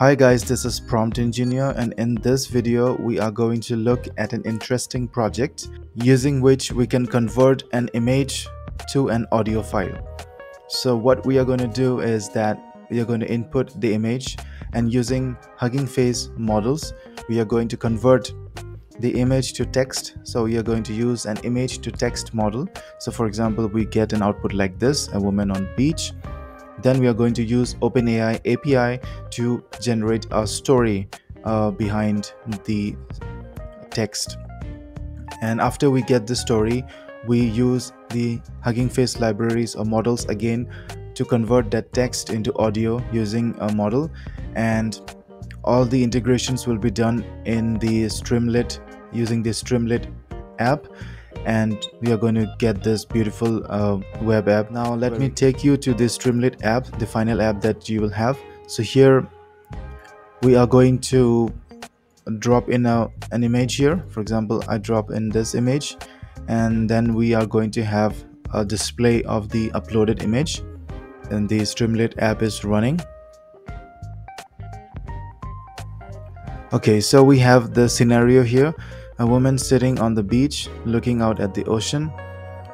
Hi guys, this is Prompt Engineer, and in this video we are going to look at an interesting project using which we can convert an image to an audio file. So what we are going to do is that we are going to input the image, and using Hugging Face models we are going to convert the image to text. So we are going to use an image to text model. So for example, we get an output like this: a woman on beach. Then we are going to use OpenAI API to generate a story behind the text. And after we get the story, we use the Hugging Face libraries or models again to convert that text into audio using a model. And all the integrations will be done in the Streamlit, using the Streamlit app, and we are going to get this beautiful web app. Now let me take you to the Streamlit app, the final app that you will have. So here we are going to drop in an image here. For example, I drop in this image, and then we are going to have a display of the uploaded image, and the Streamlit app is running. Okay, so we have the scenario here: a woman sitting on the beach looking out at the ocean,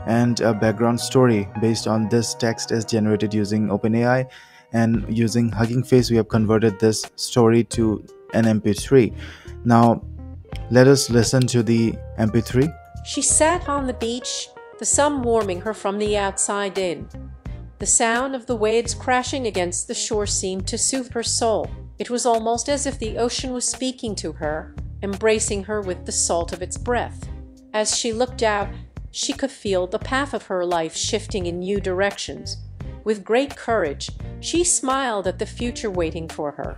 and a background story based on this text is generated using OpenAI. And using Hugging Face we have converted this story to an MP3. Now let us listen to the MP3. She sat on the beach, the sun warming her from the outside in. The sound of the waves crashing against the shore seemed to soothe her soul. It was almost as if the ocean was speaking to her, embracing her with the salt of its breath. As she looked out, she could feel the path of her life shifting in new directions. With great courage, she smiled at the future waiting for her.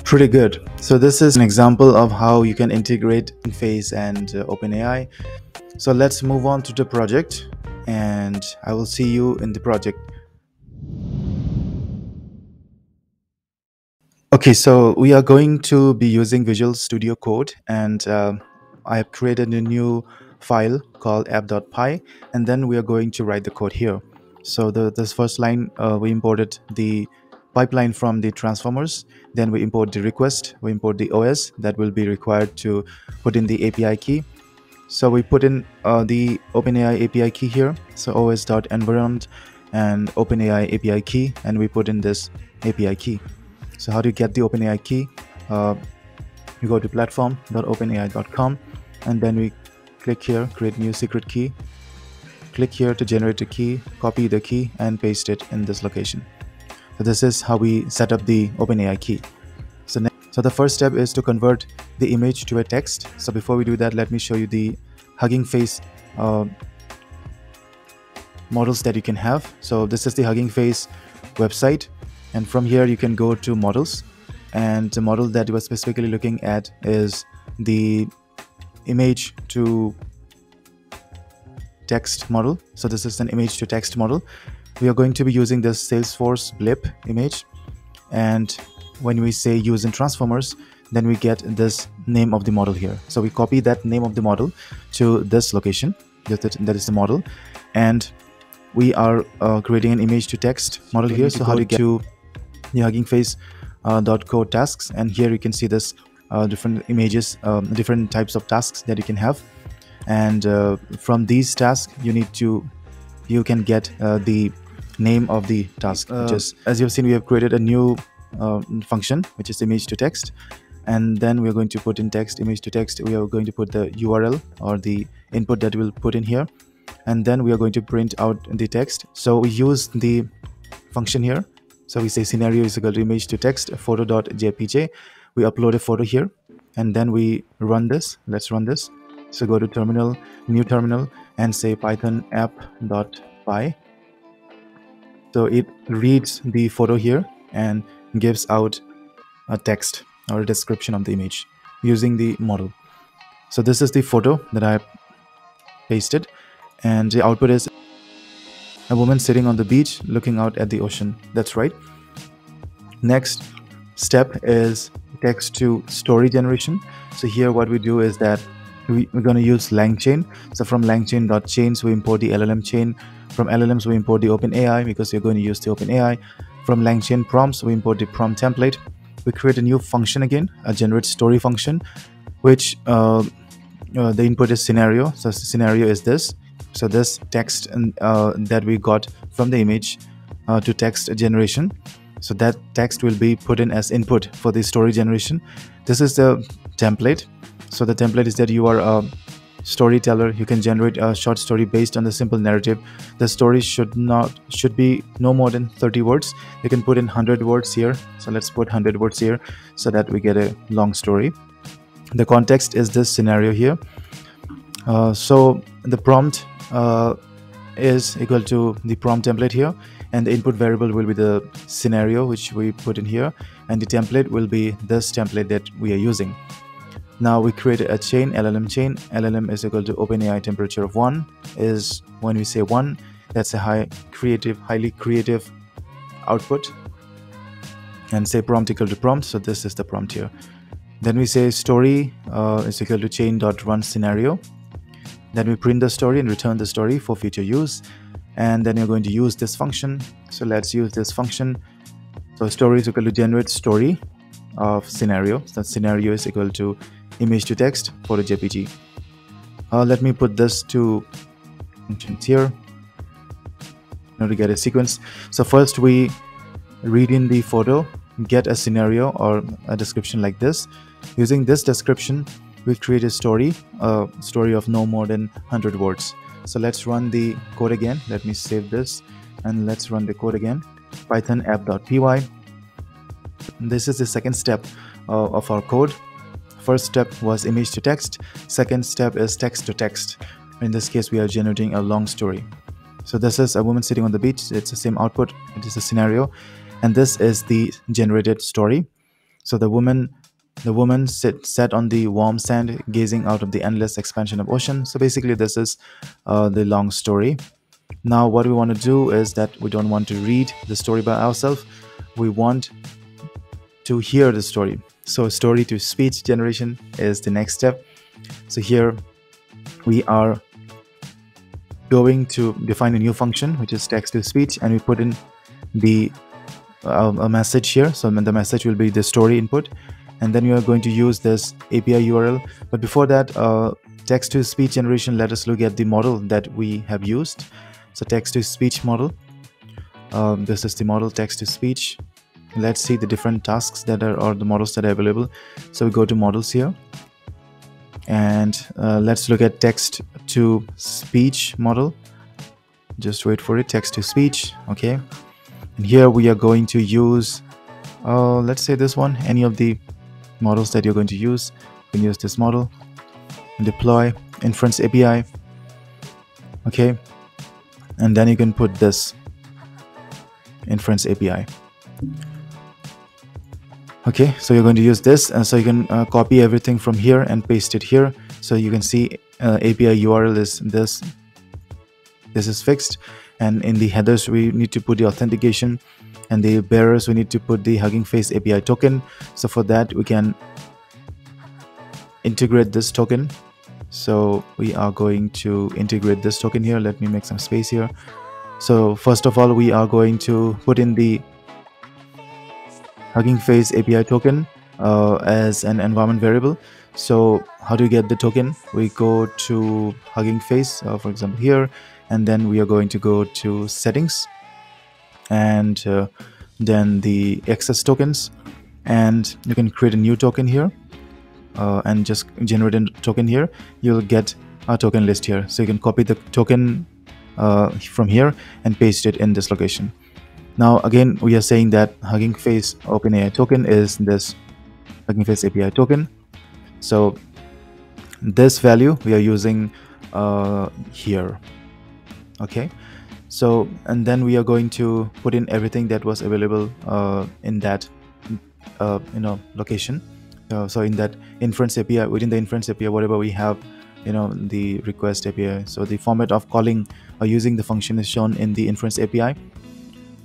Pretty good. So this is an example of how you can integrate Face and OpenAI. So let's move on to the project, and I will see you in the project. Okay, so we are going to be using Visual Studio Code, and I have created a new file called app.py, and then we are going to write the code here. So this first line, we imported the pipeline from the transformers, then we import the request, we import the OS that will be required to put in the API key. So we put in the OpenAI API key here, so os.environment and OpenAI API key, and we put in this API key. So how do you get the OpenAI key? You go to platform.openai.com, and then we click here, create new secret key. Click here to generate a key, copy the key and paste it in this location. So this is how we set up the OpenAI key. So the first step is to convert the image to a text. So before we do that, let me show you the Hugging Face models that you can have. So this is the Hugging Face website, and from here you can go to models, and the model that you are specifically looking at is the image to text model. So this is an image to text model. We are going to be using this Salesforce blip image, and when we say use in transformers, then we get this name of the model here. So we copy that name of the model to this location, that is the model, and we are creating an image to text model here. So how do you get to the Hugging Face .code tasks, and here you can see this different images, different types of tasks that you can have, and from these tasks you can get the name of the task. Just as you've seen, we have created a new function which is image to text, and then we are going to put in text, image to text. We are going to put the URL or the input that we'll put in here, and then we are going to print out the text. So we use the function here. So we say scenario is equal to image to text photo.jpg. We upload a photo here, and then we run this. Let's run this. So go to terminal, new terminal, and say python app.py. So it reads the photo here and gives out a text or a description of the image using the model. So this is the photo that I pasted, and the output is a woman sitting on the beach looking out at the ocean. That's right. Next step is text to story generation. So here what we do is that we're going to use Langchain. So from langchain.chains we import the LLM chain. From LLMs we import the OpenAI, because we're going to use the OpenAI. From Langchain prompts we import the prompt template, we create a new function again, a generate story function, which the input is scenario. So scenario is this. So this text that we got from the image to text generation. So that text will be put in as input for the story generation. This is the template. So the template is that you are a storyteller. You can generate a short story based on the simple narrative. The story should be no more than 30 words. You can put in 100 words here. So let's put 100 words here so that we get a long story. The context is this scenario here. So the prompt is equal to the prompt template here, and the input variable will be the scenario which we put in here, and the template will be this template that we are using. Now we create a chain, LLM chain. LLM is equal to OpenAI temperature of 1. Is when we say 1, that's a highly creative output. And say prompt equal to prompt. So this is the prompt here. Then we say story is equal to chain.run scenario. Then we print the story and return the story for future use. And then you're going to use this function. So let's use this function. So story is equal to generate story of scenario. So scenario is equal to image to text for a JPG. Let me put this to functions here in order to get a sequence. So first we read in the photo, get a scenario or a description like this. Using this description, we create a story of no more than 100 words. So let's run the code again. Let me save this and let's run the code again. Python app.py. This is the second step of our code. First step was image to text. Second step is text to text. In this case, we are generating a long story. So this is a woman sitting on the beach. It's the same output. It is a scenario. And this is the generated story. So the woman sat on the warm sand, gazing out of the endless expansion of ocean. So basically, this is the long story. Now, what we want to do is that we don't want to read the story by ourselves. We want to hear the story. So story to speech generation is the next step. So here we are going to define a new function, which is text to speech, and we put in the a message here. So the message will be the story input, and then we are going to use this API URL. But before that, text to speech generation, let us look at the model that we have used. So text to speech model. This is the model text to speech. Let's see the different tasks that are, or the models that are available. So we go to models here, and let's look at text to speech model. Just wait for it, text to speech. Okay, and here we are going to use let's say this one. Any of the models that you're going to use, you can use this model. Deploy inference API. Okay, and then you can put this inference API. Okay, so you're going to use this, and so you can copy everything from here and paste it here. So you can see API URL is this. This is fixed, and in the headers we need to put the authentication, and the bearers we need to put the Hugging Face API token. So for that we can integrate this token. So we are going to integrate this token here. Let me make some space here. So first of all, we are going to put in the Hugging Face API token as an environment variable. So how do you get the token? We go to Hugging Face, for example here, and then we are going to go to settings, and then the access tokens, and you can create a new token here and just generate a token here. You'll get a token list here. So you can copy the token from here and paste it in this location. Now again, we are saying that Hugging Face OpenAI token is this Hugging Face API token. So this value we are using here. Okay, so and then we are going to put in everything that was available in that location. So in that inference API, within the inference API, whatever we have, the request API. So the format of calling or using the function is shown in the inference API.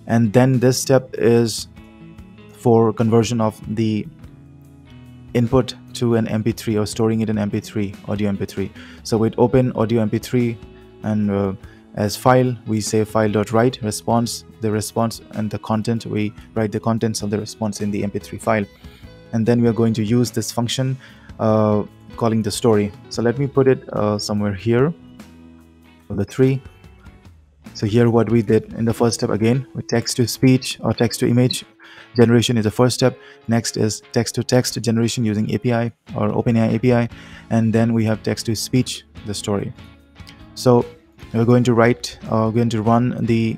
And then this step is for conversion of the input to an MP3 or storing it in MP3, audio MP3. So with open audio MP3, and as file, we say file.write response, the response, and the content, we write the contents of the response in the mp3 file. And then we are going to use this function calling the story. So let me put it somewhere here for the 3. So here what we did in the first step, again with text to speech or text to image generation is the first step. Next is text to text generation using API or OpenAI API, and then we have text to speech, the story. So we're going to run the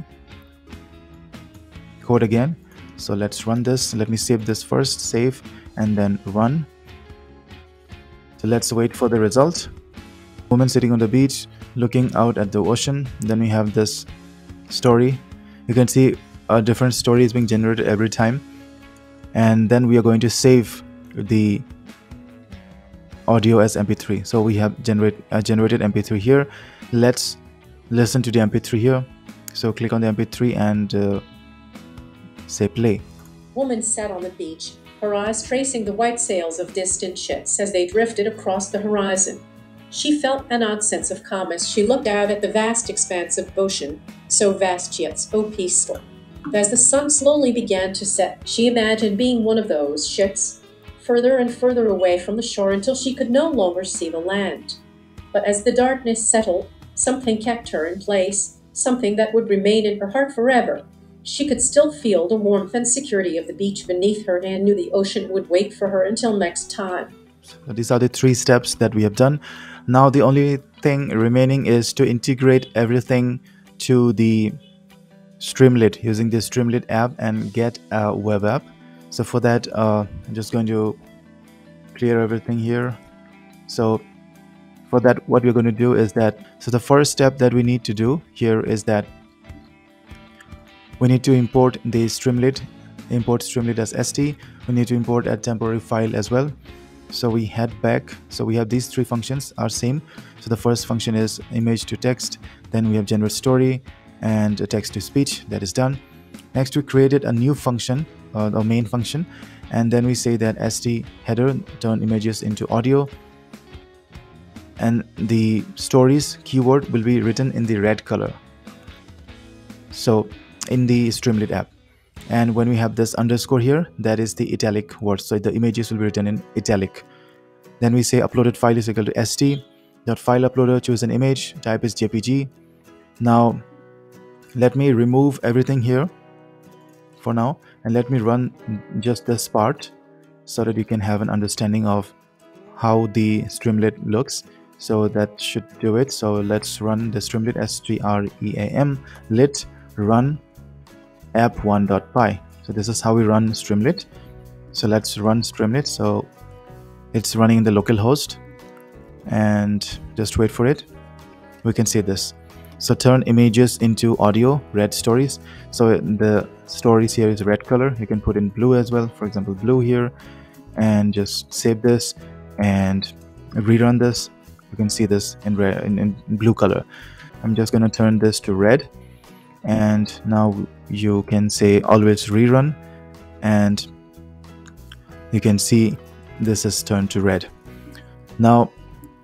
code again. So let's run this. Let me save this first, save, and then run. So let's wait for the result. Woman sitting on the beach looking out at the ocean. Then we have this story. You can see a different story is being generated every time, and then we are going to save the audio as mp3. So we have generated mp3 here. Let's listen to the mp3 here. So click on the mp3 and say play. Woman sat on the beach, her eyes tracing the white sails of distant ships as they drifted across the horizon. She felt an odd sense of calm as she looked out at the vast expanse of ocean, so vast yet so peaceful. As the sun slowly began to set, she imagined being one of those ships, further and further away from the shore until she could no longer see the land. But as the darkness settled, something kept her in place, something that would remain in her heart forever. She could still feel the warmth and security of the beach beneath her and knew the ocean would wait for her until next time. So these are the 3 steps that we have done. Now the only thing remaining is to integrate everything to the Streamlit using the Streamlit app and get a web app. So for that, I'm just going to clear everything here. So for that, what we're going to do is that, so the first step that we need to do here is that we need to import the Streamlit, import Streamlit as st. We need to import a temporary file as well. So we head back. So we have these 3 functions are same. So the first function is image to text, then we have generate story and a text to speech. That is done. Next, we created a new function, the main function, and then we say that st header turn images into audio, and the stories keyword will be written in the red color, so in the Streamlit app. And when we have this underscore here, that is the italic word, so the images will be written in italic. Then we say uploaded file is equal to st.file uploader, choose an image, type is jpg. Now let me remove everything here for now, and let me run just this part so that you can have an understanding of how the Streamlit looks. So that should do it. So let's run the Streamlit, stream lit run app1.py. So this is how we run Streamlit. So let's run Streamlit. So it's running in the local host, and just wait for it. We can see this. So turn images into audio, red stories. So the stories here is red color. You can put in blue as well, for example blue here, and just save this and rerun this. You can see this in red, in blue color. I'm just going to turn this to red, and now you can say always rerun, and you can see this is turned to red. Now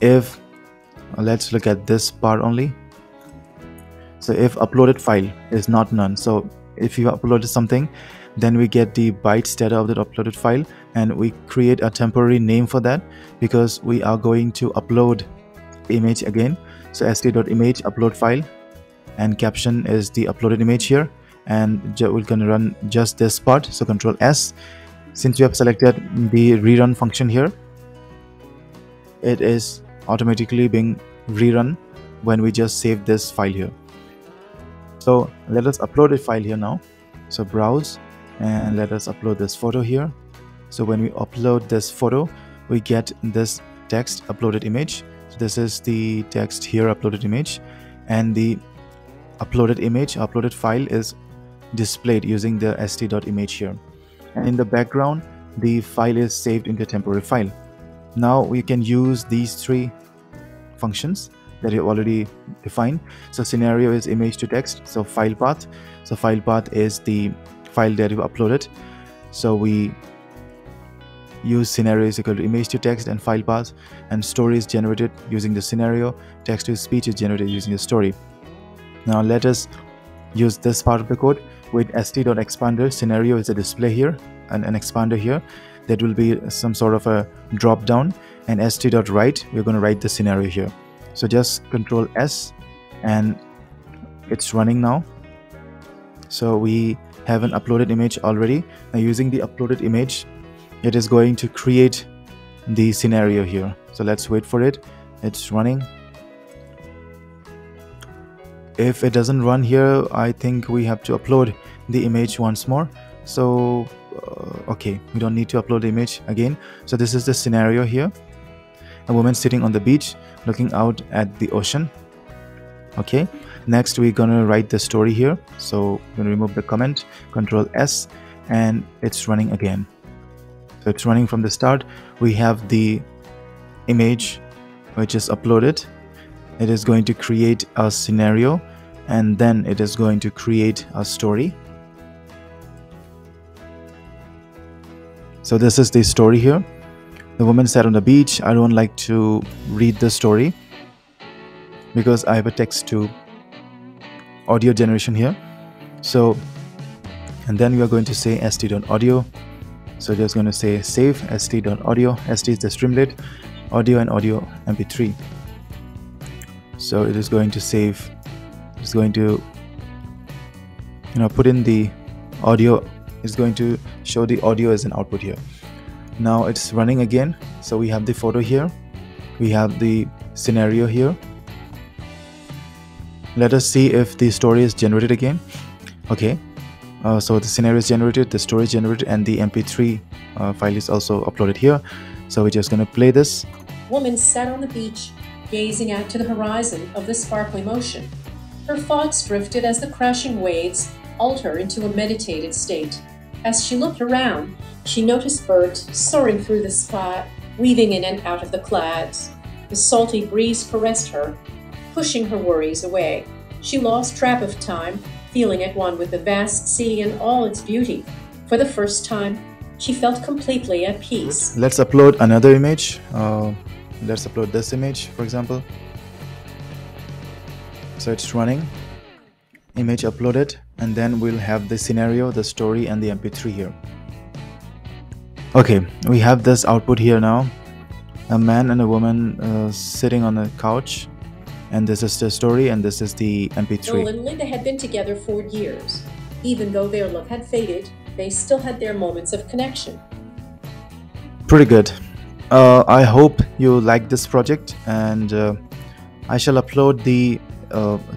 if let's look at this part only. So if uploaded file is not none, so if you uploaded something, then we get the bytes data of that uploaded file, and we create a temporary name for that because we are going to upload image again. So st.image upload file, and caption is the uploaded image here, and we're going to run just this part. So Control S. Since you have selected the rerun function here, it is automatically being rerun when we just save this file here. So let us upload a file here now. So browse and let us upload this photo here. So when we upload this photo, we get this text uploaded image. So this is the text here, uploaded image, and the uploaded image, uploaded file is displayed using the st.image here. And in the background, the file is saved into a temporary file. Now we can use these 3 functions that you already defined. So scenario is image to text, so file path. So file path is the file that you uploaded. So we use scenario is equal to image to text and file path, and story is generated using the scenario, text to speech is generated using the story. Now let us use this part of the code with st.expander. Scenario is a display here and an expander here. That will be some sort of a drop down, and st.write, we're going to write the scenario here. So just Control S, and it's running now. So we have an uploaded image already. Now using the uploaded image, it is going to create the scenario here. So let's wait for it. It's running. If it doesn't run here, I think we have to upload the image once more. So okay, we don't need to upload the image again. So this is the scenario here. A woman sitting on the beach looking out at the ocean. Okay, next we're gonna write the story here. So we're gonna remove the comment, Control S, and it's running again. So it's running from the start. We have the image which is uploaded. It is going to create a scenario, and then it is going to create a story. So this is the story here. The woman sat on the beach. I don't like to read the story because I have a text to audio generation here. So, and then we are going to say st.audio. So just going to say save st.audio. St is the Streamlit, audio and audio mp3. So it is going to save, it's going to put in the audio. It's going to show the audio as an output here. Now it's running again. So we have the photo here, we have the scenario here. Let us see if the story is generated again. Okay, so the scenario is generated, the story is generated, and the mp3 file is also uploaded here. So we're just going to play this. Woman sat on the beach, gazing out to the horizon of the sparkling ocean. Her thoughts drifted as the crashing waves lulled her into a meditated state. As she looked around, she noticed birds soaring through the sky, weaving in and out of the clouds. The salty breeze caressed her, pushing her worries away. She lost track of time, feeling at one with the vast sea and all its beauty. For the first time, she felt completely at peace. Let's upload another image. Let's upload this image, for example. So it's running. Image uploaded, and then we'll have the scenario, the story, and the mp3 here. Okay, we have this output here now. A man and a woman sitting on a couch, and this is the story, and this is the mp3. Noel and Linda had been together for years. Even though their love had faded, they still had their moments of connection. Pretty good. I hope you like this project, and I shall upload the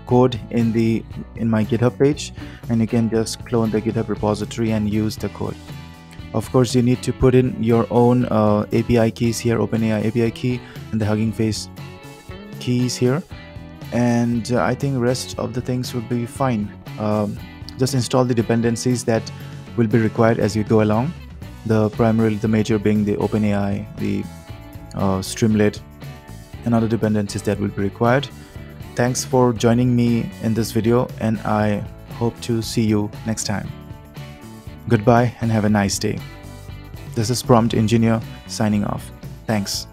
code in my GitHub page, and you can just clone the GitHub repository and use the code. Of course, you need to put in your own API keys here, OpenAI API key, and the Hugging Face keys here, and I think rest of the things will be fine. Just install the dependencies that will be required as you go along. Primarily the major being the OpenAI, the Streamlit, and other dependencies that will be required. Thanks for joining me in this video, and I hope to see you next time. Goodbye and have a nice day. This is Prompt Engineer signing off. Thanks.